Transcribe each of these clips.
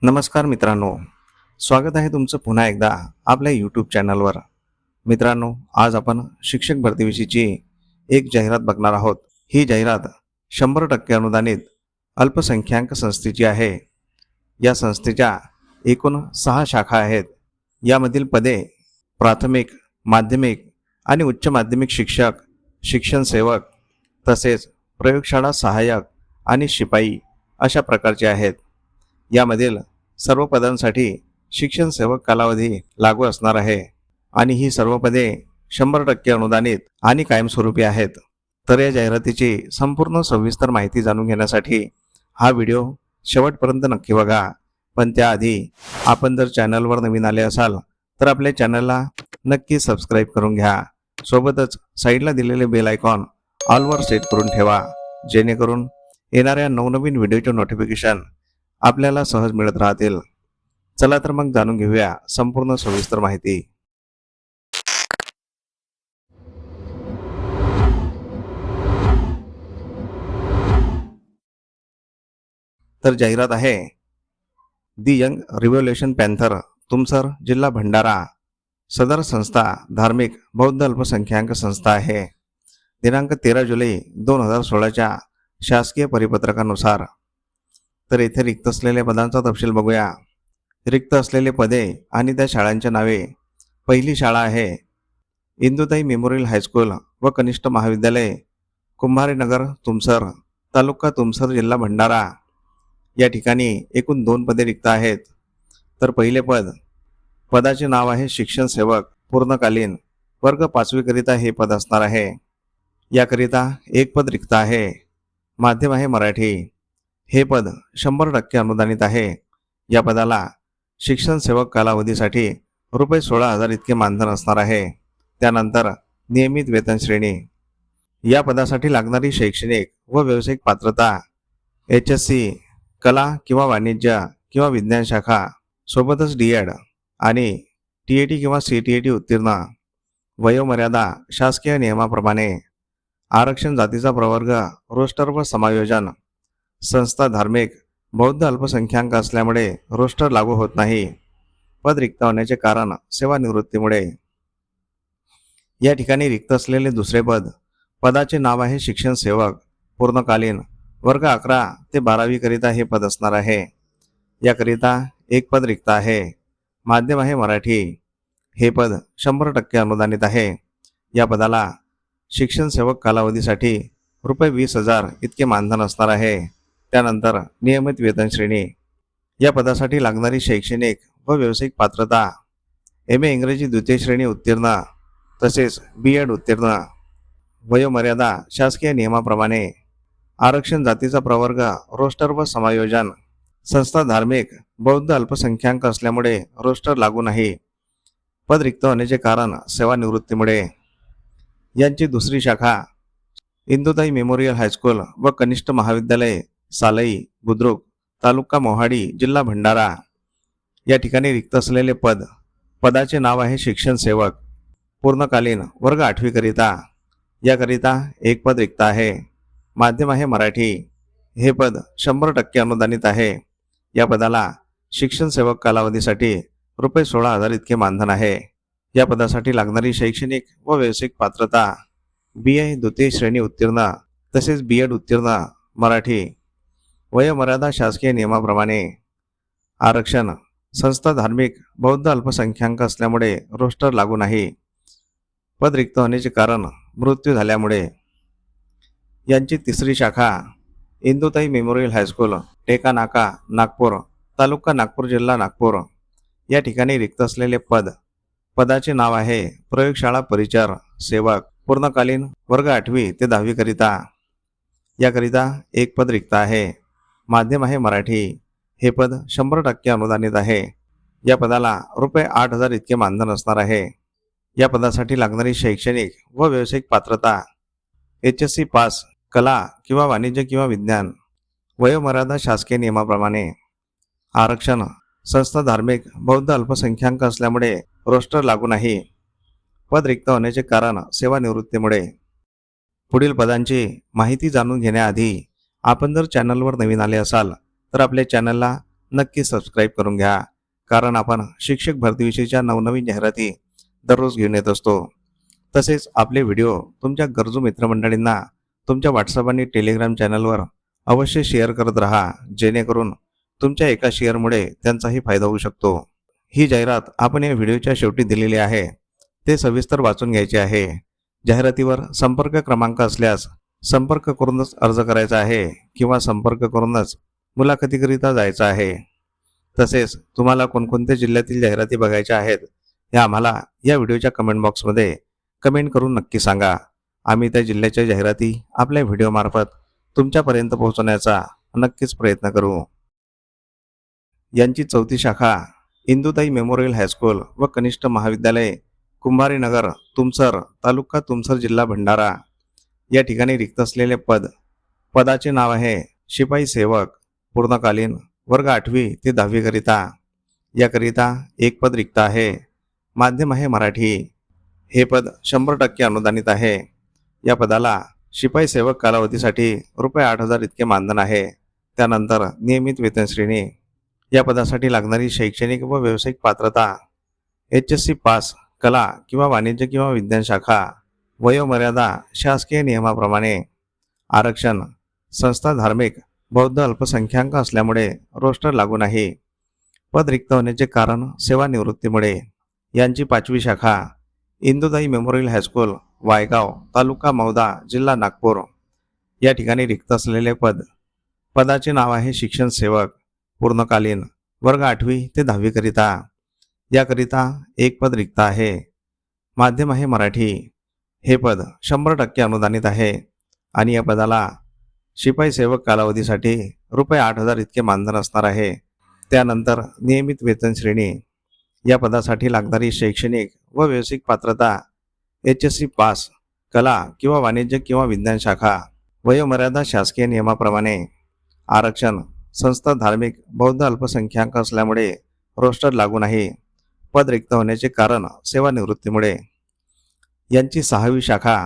नमस्कार मित्रांनो, स्वागत आहे तुमचं पुन्हा एकदा आपल्या यूट्यूब चॅनलवर. मित्रांनो, आज आपण शिक्षक भरतीविषयीची एक जाहिरात बघणार आहोत. ही जाहिरात 100% अनुदानित अल्पसंख्याक संस्थेची आहे. या संस्थेच्या एकूण 6 शाखा आहेत. यामधील पदे प्राथमिक, माध्यमिक आणि उच्च माध्यमिक शिक्षक, शिक्षण सेवक तसेच प्रयोगशाळा सहाय्यक आणि शिपाई अशा प्रकारचे आहेत. यामधील सर्व पदांसाठी शिक्षण सेवक कालावधी लागू असणार आहे आणि ही सर्व पदे 100% अनुदानित आणि कायमस्वरूपी आहेत. तर या जाहिरातीची संपूर्ण सविस्तर माहिती जाणून घेण्यासाठी हा व्हिडिओ शेवटपर्यंत नक्की बघा. पण त्याआधी आपण जर चॅनलवर नवीन आले असाल तर आपल्या चॅनलला नक्की सबस्क्राईब करून घ्या. सोबतच साईडला दिलेले बेल आयकॉन ऑलवर सेट करून ठेवा, जेणेकरून येणाऱ्या नवनवीन व्हिडिओचे नोटिफिकेशन आपल्याला सहज मिळत राहतील. चला तर मग जाणून घेऊया संपूर्ण सविस्तर माहिती. तर जाहिरात आहे. दी यंग रिव्होल्युशन पॅन्थर, तुमसर, जिल्हा भंडारा. सदर संस्था धार्मिक बौद्ध अल्पसंख्याक संस्था आहे. दिनांक 13 जुलै 2016च्या शासकीय परिपत्रकानुसार. तर येथे रिक्त असलेल्या पदांचा तपशील बघूया. रिक्त असलेले पदे आणि त्या शाळांच्या नावे. पहिली शाळा आहे इंदुताई मेमोरियल हायस्कूल व कनिष्ठ महाविद्यालय, कुंभारेनगर, तुमसर, तालुका तुमसर, जिल्हा भंडारा. या ठिकाणी एकूण 2 पदे रिक्त आहेत. तर पहिले पदाचे नाव आहे शिक्षण सेवक पूर्णकालीन, वर्ग 5वी करिता हे पद असणार आहे. याकरिता एक पद रिक्त आहे. माध्यम आहे मराठी. हे पद 100% अनुदानित आहे. या पदाला शिक्षण सेवक कालावधीसाठी ₹16,000 इतके मानधन असणार आहे. त्यानंतर नियमित वेतन श्रेणी. या पदासाठी लागणारी शैक्षणिक व व्यावसायिक पात्रता HSC, कला किंवा वाणिज्य किंवा विज्ञान शाखा, सोबतच DED आणि TET किंवा CTET उत्तीर्ण. वयोमर्यादा शासकीय नियमाप्रमाणे. आरक्षण जातीचा प्रवर्ग, रोस्टर व समायोजन. संस्था धार्मिक बौद्ध अल्पसंख्याक असल्यामुळे रोस्टर लागू होत नाही. पद रिक्त होण्याचे कारण सेवानिवृत्तीमुळे. या ठिकाणी रिक्त असलेले दुसरे पदाचे नाव आहे शिक्षण सेवक पूर्णकालीन, वर्ग 11 ते 12वी करिता हे पद असणार आहे. याकरिता एक पद रिक्त आहे. माध्यम आहे मराठी. हे पद 100% अनुदानित आहे. या पदाला शिक्षण सेवक कालावधीसाठी ₹20,000 इतके मानधन असणार आहे. त्यानंतर नियमित वेतन श्रेणी. या पदासाठी लागणारी शैक्षणिक व व्यावसायिक पात्रता MA इंग्रजी 2य श्रेणी उत्तीर्ण तसेच BEd उत्तीर्ण. वयोमर्यादा शासकीय नियमाप्रमाणे. आरक्षण जातीचा प्रवर्ग, रोस्टर व समायोजन. संस्था धार्मिक बौद्ध अल्पसंख्याक असल्यामुळे रोस्टर लागू नाही. पद रिक्त होण्याचे कारण सेवानिवृत्तीमुळे. यांची दुसरी शाखा इंदुताई मेमोरियल हायस्कूल व कनिष्ठ महाविद्यालय, सालई बुद्रुक, तालुका मोहाडी, जिल्हा भंडारा. या ठिकाणी रिक्त असलेले पदाचे नाव आहे शिक्षण सेवक पूर्णकालीन, वर्ग 8वी करिता. याकरिता एक पद रिक्त आहे. माध्यम आहे मराठी. हे पद 100% अनुदानित आहे. या पदाला शिक्षण सेवक कालावधीसाठी ₹16,000 इतके मानधन आहे. या पदासाठी लागणारी शैक्षणिक व व्यावसायिक पात्रता BA 2य श्रेणी उत्तीर्ण तसेच BEd उत्तीर्ण मराठी. वयोमर्यादा शासकीय नियमाप्रमाणे. आरक्षण संस्था धार्मिक बौद्ध अल्पसंख्याक असल्यामुळे रोस्टर लागू नाही. पद रिक्त होण्याचे कारण मृत्यू झाल्यामुळे. यांची तिसरी शाखा इंदुताई मेमोरियल हायस्कूल, टेका नाका, नागपूर, तालुका नागपूर, जिल्हा नागपूर. या ठिकाणी रिक्त असलेले पदाचे नाव आहे प्रयोगशाळा परिचार सेवक पूर्णकालीन, वर्ग 8वी ते 10वी करिता. याकरिता एक पद रिक्त आहे. माध्यम आहे मराठी. हे पद 100% अनुदानित आहे. या पदाला ₹8,000 इतके मानधन असणार आहे. या पदासाठी लागणारी शैक्षणिक व व्यावसायिक पात्रता HSC पास, कला किंवा वाणिज्य किंवा विज्ञान. वयोमर्यादा शासकीय नियमाप्रमाणे. आरक्षण संस्था धार्मिक बौद्ध अल्पसंख्याक असल्यामुळे रोस्टर लागू नाही. पद रिक्त होण्याचे कारण सेवानिवृत्तीमुळे. पुढील पदांची माहिती जाणून घेण्याआधी आपण जर चॅनलवर नवीन आले असाल तर आपल्या चॅनलला नक्की सबस्क्राईब करून घ्या, कारण आपण शिक्षक भरतीविषयीच्या नवनवीन जाहिराती दररोज घेऊन येत असतो. तसेच आपले व्हिडिओ तुमच्या गरजू मित्रमंडळींना तुमच्या व्हॉट्सअप आणि टेलिग्राम चॅनलवर अवश्य शेअर करत राहा, जेणेकरून तुमच्या एका शेअरमुळे त्यांचाही फायदा होऊ शकतो. ही जाहिरात आपण या व्हिडिओच्या शेवटी दिलेली आहे, ते सविस्तर वाचून घ्यायचे आहे. जाहिरातीवर संपर्क क्रमांक असल्यास संपर्क करूनच अर्ज करायचा आहे किंवा संपर्क करूनच मुलाखतीकरिता जायचं आहे. तसेच तुम्हाला कोणकोणत्या जिल्ह्यातील जाहिराती बघायच्या आहेत हे आम्हाला या व्हिडिओच्या कमेंट बॉक्समध्ये कमेंट करून नक्की सांगा. आम्ही त्या जिल्ह्याच्या जाहिराती आपल्या व्हिडिओमार्फत तुमच्यापर्यंत पोहोचवण्याचा नक्कीच प्रयत्न करू. यांची 4थी शाखा इंदुताई मेमोरियल हायस्कूल व कनिष्ठ महाविद्यालय कुंभारीनगर तुमसर तालुका तुमसर जिल्हा भंडारा या ठिकाणी रिक्त असलेले पदाचे नाव आहे शिपाई सेवक पूर्णकालीन वर्ग 8वी ते 10वी करिता. याकरिता एक पद रिक्त आहे. माध्यम आहे मराठी. हे पद 100% अनुदानित आहे. या पदाला शिपाई सेवक कालावधीसाठी ₹8,000 इतके मानधन आहे. त्यानंतर नियमित वेतन श्रेणी. या पदासाठी लागणारी शैक्षणिक व व्यावसायिक पात्रता HSC पास, कला किंवा वाणिज्य किंवा विज्ञान शाखा. वयोमर्यादा शासकीय नियमाप्रमाणे. आरक्षण संस्था धार्मिक बौद्ध अल्पसंख्याक असल्यामुळे रोस्टर लागू नाही. पद रिक्त होण्याचे कारण सेवानिवृत्तीमुळे. यांची 5वी शाखा इंदुताई मेमोरियल हायस्कूल वायगाव तालुका मौदा जिल्हा नागपूर या ठिकाणी रिक्त असलेले पदाचे नाव आहे शिक्षण सेवक पूर्णकालीन वर्ग 8वी ते 10वी करिता. याकरिता एक पद रिक्त आहे. माध्यम आहे मराठी. हे पद 100% अनुदानित आहे आणि या पदाला शिपाई सेवक कालावधीसाठी ₹8,000 इतके मानधन असणार आहे. त्यानंतर नियमित वेतन श्रेणी. या पदासाठी लागणारी शैक्षणिक व व्यावसायिक पात्रता HSC पास, कला किंवा वाणिज्य किंवा विज्ञान शाखा. वयोमर्यादा शासकीय नियमाप्रमाणे. आरक्षण संस्था धार्मिक बौद्ध अल्पसंख्याक असल्यामुळे रोस्टर लागू नाही. पद रिक्त होण्याचे कारण सेवानिवृत्तीमुळे. यांची 6वी शाखा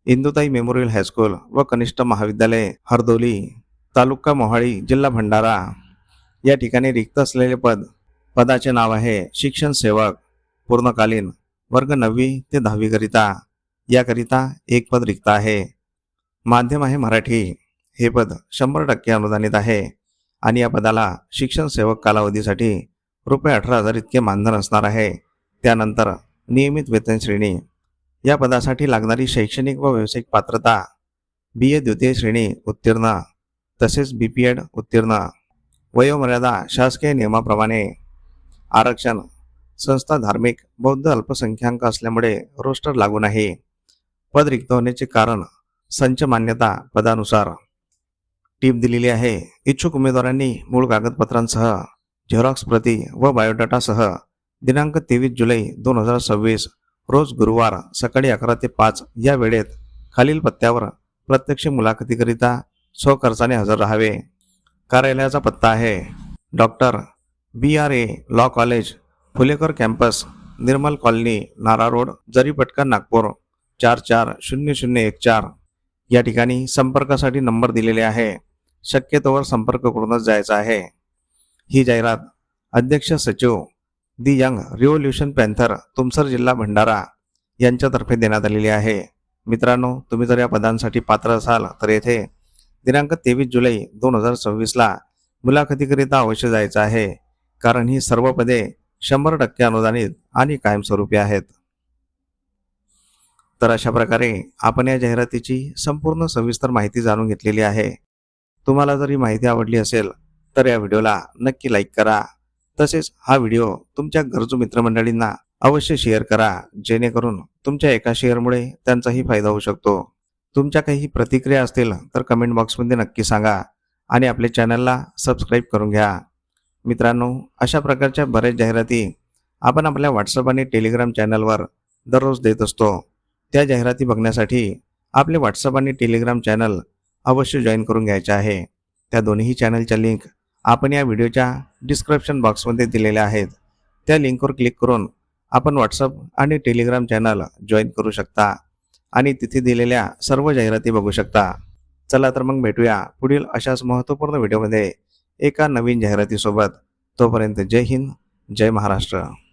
इंदुताई मेमोरियल हायस्कूल व कनिष्ठ महाविद्यालय हरदोली तालुका मोहाळी जिल्हा भंडारा या ठिकाणी रिक्त असलेले पदाचे नाव आहे शिक्षण सेवक पूर्णकालीन वर्ग 9वी ते 10वी करिता. याकरिता एक पद रिक्त आहे. माध्यम आहे मराठी. हे पद 100% अनुदानित आहे आणि या पदाला शिक्षण सेवक कालावधीसाठी ₹18,000 इतके मानधन असणार आहे. त्यानंतर नियमित वेतन श्रेणी. या पदासाठी लागणारी शैक्षणिक व व्यावसायिक पात्रता BA द्वितीय श्रेणी उत्तीर्ण तसेच BPED उत्तीर्ण. वयोमर्यादा शासकीय नियमाप्रमाणे. आरक्षण संस्था धार्मिक बौद्ध अल्पसंख्याक असल्यामुळे रोस्टर लागू नाही. पद रिक्त होण्याचे कारण संच मान्यता पदानुसार. टीप दिलेली आहे. इच्छुक उमेदवारांनी मूळ कागदपत्रांसह झेरॉक्स प्रती व बायोडाटासह दिनांक 23 जुलै 2026 रोज गुरुवार सकाळी 11 ते 5 या वेळेत खालील पत्त्यावर प्रत्यक्ष मुलाखतीकरिता स्वखर्चाने हजर राहावे. कार्यालयाचा पत्ता आहे doctor BRA law college Phulekar campus Nirmal colony Nara road Jaripatka Nagpur 440014. या ठिकाणी संपर्कासाठी नंबर दिलेले आहे. शक्यतोवर संपर्क करूनच जायचा आहे. ही जाहिरात अध्यक्ष सचिव दी यंग रिव्होल्यूशन पॅन्थर तुमसर जिल्हा भंडारा यांच्यातर्फे देण्यात आलेली आहे. मित्रांनो, तुम्ही जर या पदांसाठी पात्र असाल तर येथे दिनांक 23 जुलै 2026ला मुलाखतीकरिता अवश्य जायचं आहे, कारण ही सर्व पदे 100% अनुदानित आणि कायमस्वरूपी आहेत. तर अशा प्रकारे आपण या जाहिरातीची संपूर्ण सविस्तर माहिती जाणून घेतलेली आहे. तुम्हाला जर ही माहिती आवडली असेल तर या व्हिडिओला नक्की लाईक करा. तसेच हा व्हिडिओ तुमच्या गरजू मित्रमंडळींना अवश्य शेअर करा, जेणेकरून तुमच्या एका शेअरमुळे त्यांचाही फायदा होऊ शकतो. तुमच्या काही प्रतिक्रिया असतील तर कमेंट बॉक्समध्ये नक्की सांगा आणि आपल्या चॅनलला सबस्क्राईब करून घ्या. मित्रांनो, अशा प्रकारच्या बऱ्याच जाहिराती आपण आपल्या व्हॉट्सअप आणि टेलिग्राम चॅनलवर दररोज देत असतो. त्या जाहिराती बघण्यासाठी आपले व्हॉट्सअप आणि टेलिग्राम चॅनल अवश्य जॉईन करून घ्यायचे आहे. त्या दोन्ही चॅनलच्या लिंक आपण या व्हिडिओच्या डिस्क्रिप्शन बॉक्समध्ये दिलेल्या आहेत. त्या लिंकवर क्लिक करून आपण व्हॉट्सअप आणि टेलिग्राम चॅनल जॉईन करू शकता आणि तिथे दिलेल्या सर्व जाहिराती बघू शकता. चला तर मग भेटूया पुढील अशाच महत्त्वपूर्ण व्हिडिओमध्ये एका नवीन जाहिरातीसोबत. तोपर्यंत जय हिंद, जय महाराष्ट्र.